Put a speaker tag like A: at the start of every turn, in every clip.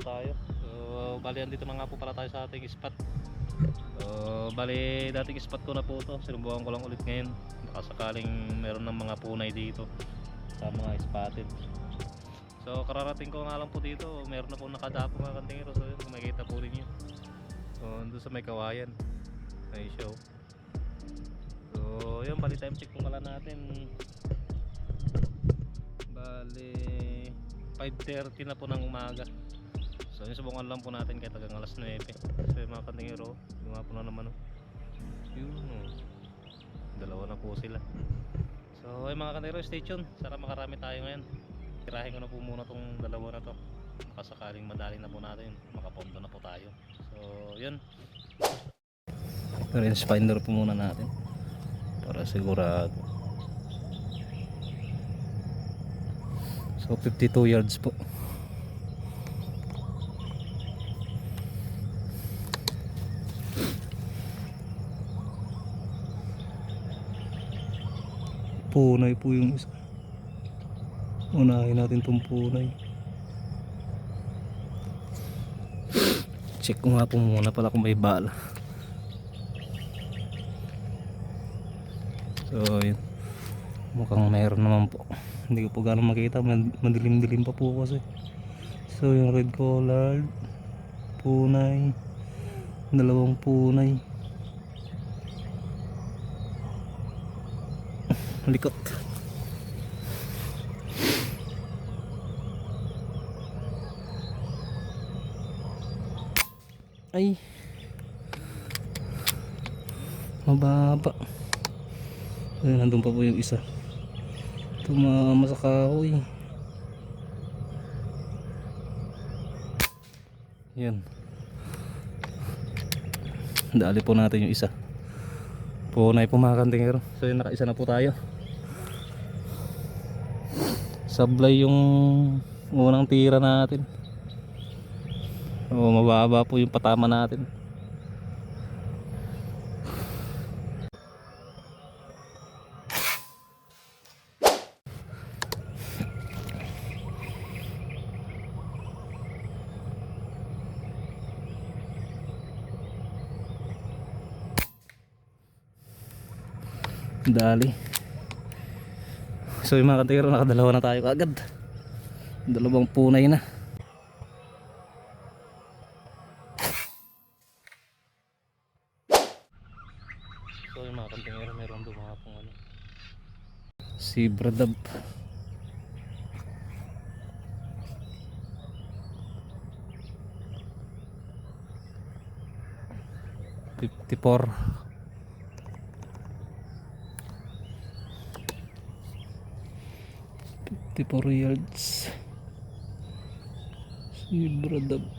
A: tayo. So bali andito na nga po pala tayo sa ating spot. So bali dating spot ko na po ito, sinubukan ko lang ulit ngayon baka sakaling meron ng mga punay dito sa mga spotted. So kararating ko nga lang po dito, meron na po nakadapo mga kantingero. So yun, makikita po rin yun. So doon sa may kawayan may show. So yun, bali time check po pala natin, bali 5:30 na po ng umaga. So yun, subukan lang po natin kahit hanggang alas 9. So yung mga kantingero, yung po na naman yun, dalawa na po sila. So yung mga kantingero, stay tuned, sana makarami tayo ngayon. Tirahin ko na po muna tong dalawa na to, makasakaling madali na po natin, makapondo na po tayo. So yun, range finder po muna natin para sigurado. So 52 yards po. Punay po yung isa. Unahin natin tong punay. Check ko nga po muna pala kung may bala. So yun, mukhang meron naman po. Hindi ko po gano'ng makita, madilim-dilim pa po kasi. So yung red collared, punay, dalawang punay, likot. Ay, mababa. Ay, nandun pa po yung isa, tumama sa kahoy. Yan, dali po natin yung isa. Punay po mga kantingero. So yun, nakaisa na po tayo. Sablay yung unang tira natin. O mababa po yung patama natin. Dali. So yung mga kantingero, nakadalawa na tayo agad. Dalawang punay na. So yung mga kantingero, meron doon mga pong ano, zebra dove. $54. 54 yards. Zebra dove.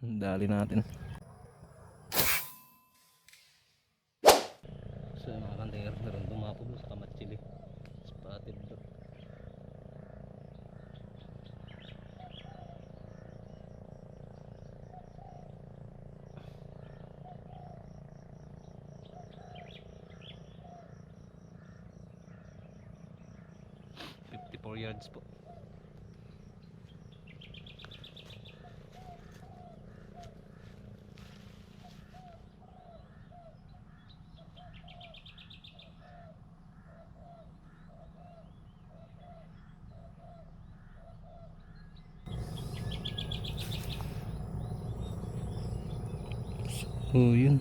A: Dali natin. So yung mga kantingero, meron dumapo doon sa kamatsili, spotted dove. Yards po. So yun,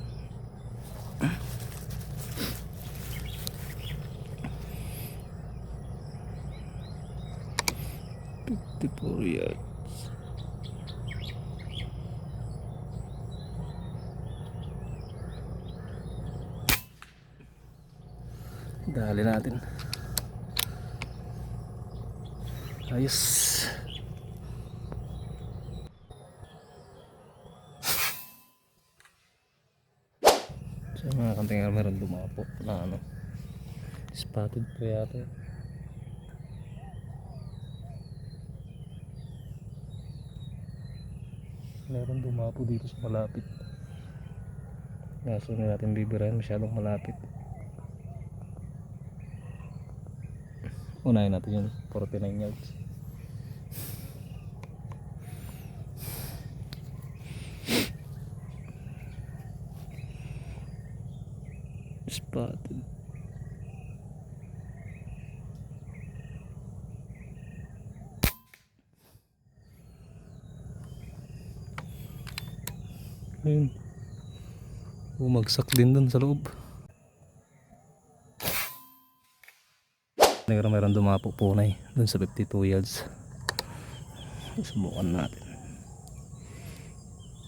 A: yards. Dali natin. Ayos. So mga kantingero, meron dumapo na ano, spotted po yata. Meron dumapo dito sa malapit. Kaso na natin bibirahin, masyadong malapit. Unahin natin yung 49 yards. Spotted. Ayun. Bumagsak din dun sa loob. Mayroon dumapo punay dun sa 52 yards. Subukan natin.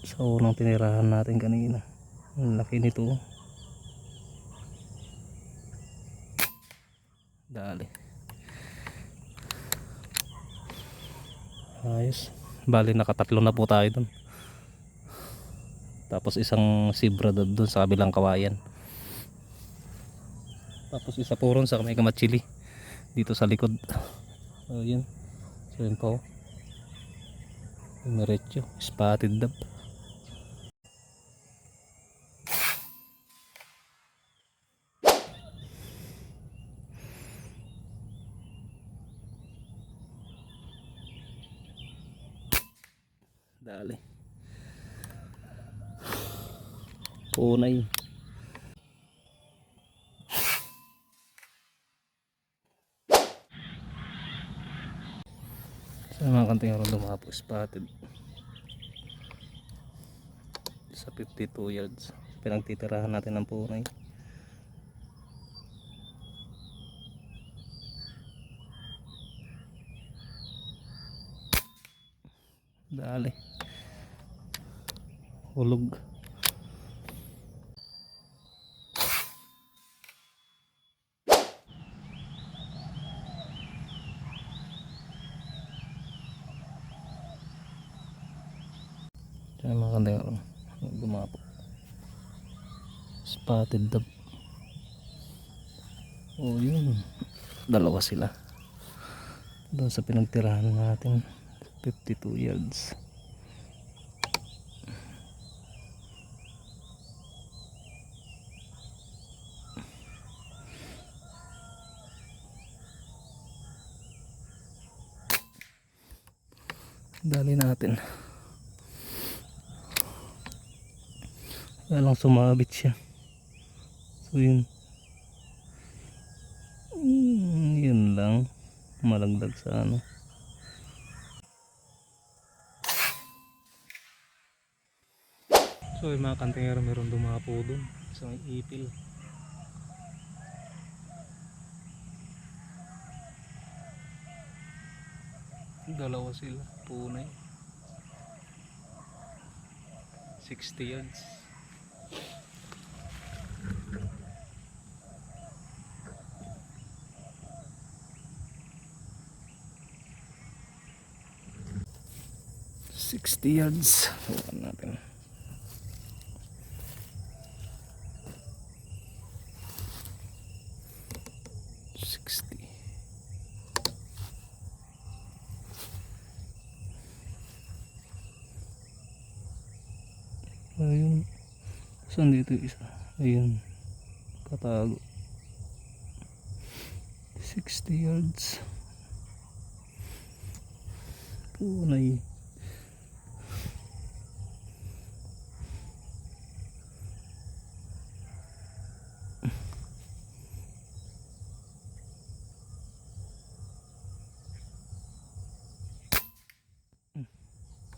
A: Sa unang tinirahan natin kanina. Ang laki nito. Dali. Ayos. Bali nakatatlo na po tayo dun. Tapos isang zebra doon sa kabilang kawayan. Tapos isa po ron sa may kamatsili dito sa likod. Ayun. So yun po. Miretso. Spotted dab. Dali. Punay. Sa mga kanting araw dumapo spotted sa 52 yards. Pinagtitirahan natin ng punay. Dali. Hulog. Sa mga kanting araw dumapo spotted dab. Oh yun, dalawa sila doon sa pinagtirahan natin 52 yards. Dali natin. Kaya lang sumabit siya. So yun. Yun lang. Malagdag sa ano. So yung mga kantingero meron dumapo dun sa may ipil. Dalawa sila. Punay. 60 yards. Yards. Huwag natin. Ayun. Saan dito isa? Ayun. Katago. 60 yards. Punay.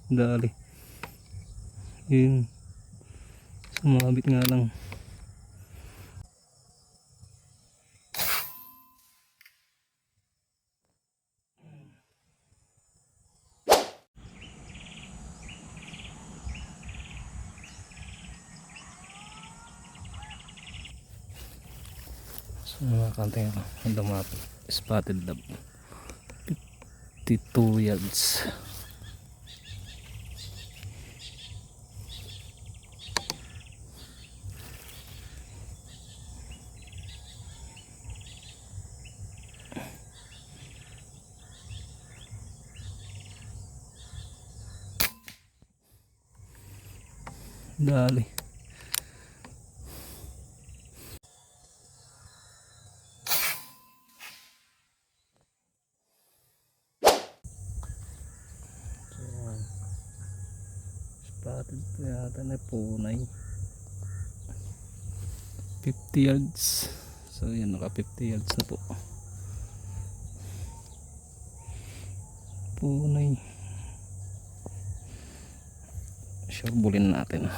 A: Dali. Yun. Sumabit nga lang. So mga kanting ang dumapo. Spotted dab. 52 yards. Dali. spotted ito yata na punay. 50 yards. So yan, naka 50 yards na po. Punay. Sureballin natin.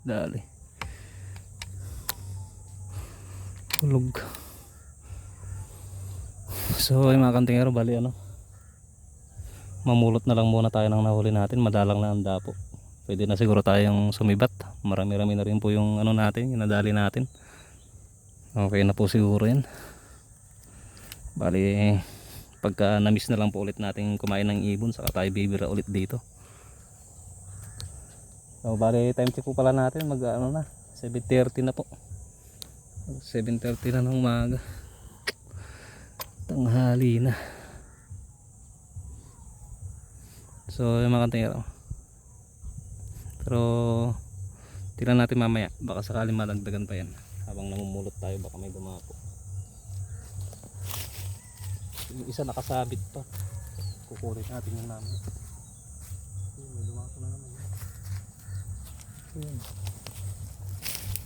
A: Dali. Hulog. So ay mga kantingero, bali ano, mamulot na lang muna tayo ng nahuli natin. Madalang na ang dapo. Pwede na siguro tayong sumibat. Marami-rami na rin po yung ano natin, yung nadali natin. Okay na po siguro yan. Bali pagka na-miss na lang po ulit natin kumain ng ibon, saka tayo bibira ulit dito. So bali time check po pala natin, mag ano na, 7:30 na po. 7:30 na ng umaga. Tanghali na. So yung mga kantingero, pero tingnan natin mamaya, baka sakaling madagdagan pa yan. Habang namumulot tayo baka may dumapo. Yung isa nakasabit pa, kukurin natin yung namin. May dumapo na naman.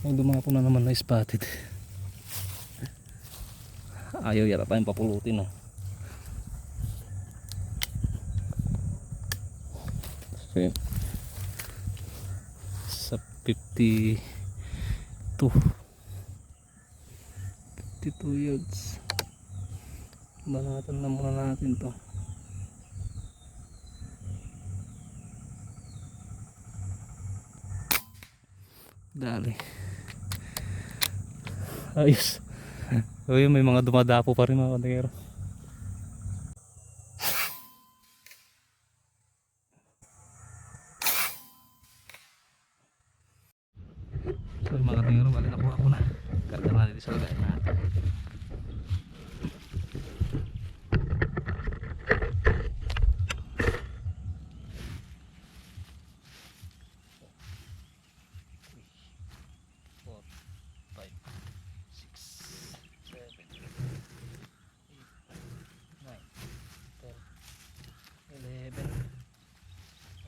A: May dumapo na naman na spotted. Ayaw yata tayong papulutin, okay. Sa 52 yards banatan na muna natin to. Dali. Ayos. Uy, may mga dumadapo pa rin mga kantingero. So mga kantingero, bali nakuha ko na. Karga na dito sa lagay natin.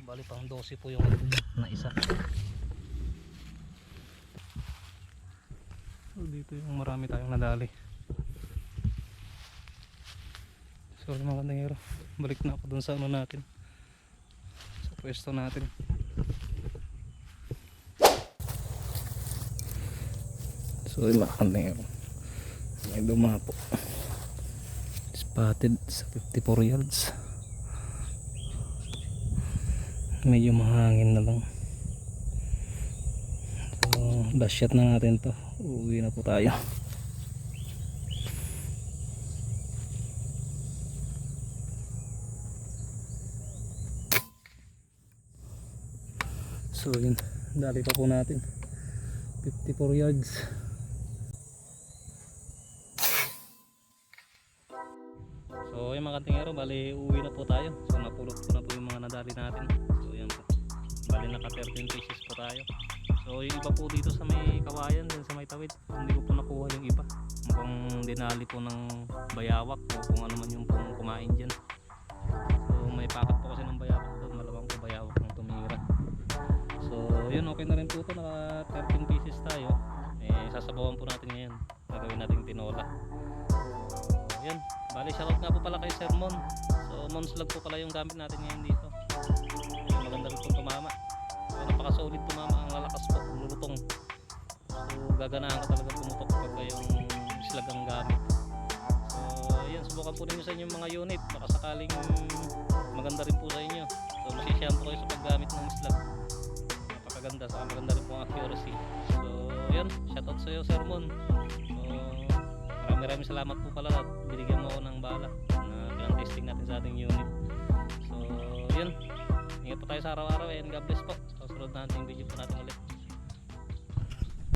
A: Bali pang 12 po yung na isa. So dito yung marami tayong nadali. So mga kantingero, balik na ako dun sa ano natin, sa pwesto natin. So yung mga kantingero, may dumapo, spotted sa 54 yards. Medyo mahangin na lang. So last shot na natin to. Uuwi na po tayo. So yun, dali pa po natin 54 yards. So yung mga kantingero, bali uuwi na po tayo. So napulot ko na po yung mga nadali natin. So yan po, bali naka 13 pieces po tayo. So yung iba po dito sa may kawayan, din sa may tawid, hindi ko po nakuha yung iba. Mukhang dinali po ng bayawak o kung ano man yung pong kumain dyan. So may pakat po kasi ng bayawak doon, malamang po bayawak ng tumira. So yun, okay na rin po ito, naka 13 pieces tayo. Sasabawan po natin ngayon, gagawin natin tinola. So yun, bali shoutout nga po pala kay Sir Mon. So Monslag po pala yung gamit natin ngayon dito. Maganda rin po tumama. So napaka-solid tumama, ang lalakas po, lulutong. So gaganahan ka talaga pumutok pagka yung slag ang gamit. So yun, subukan po ninyo sa inyong mga unit, baka sakaling maganda rin po sa inyo. So masisiyahan po kayo sa paggamit ng slag. Napakaganda, saka maganda rin po ang accuracy. So yun, shoutout sa iyo Sir Mon. So maraming salamat po pala at binigyan mo ako ng bala na bilang testing natin sa ating unit. So yun, ingat po tayo sa araw-araw and God bless po. Sa susunod natin video po natin ulit.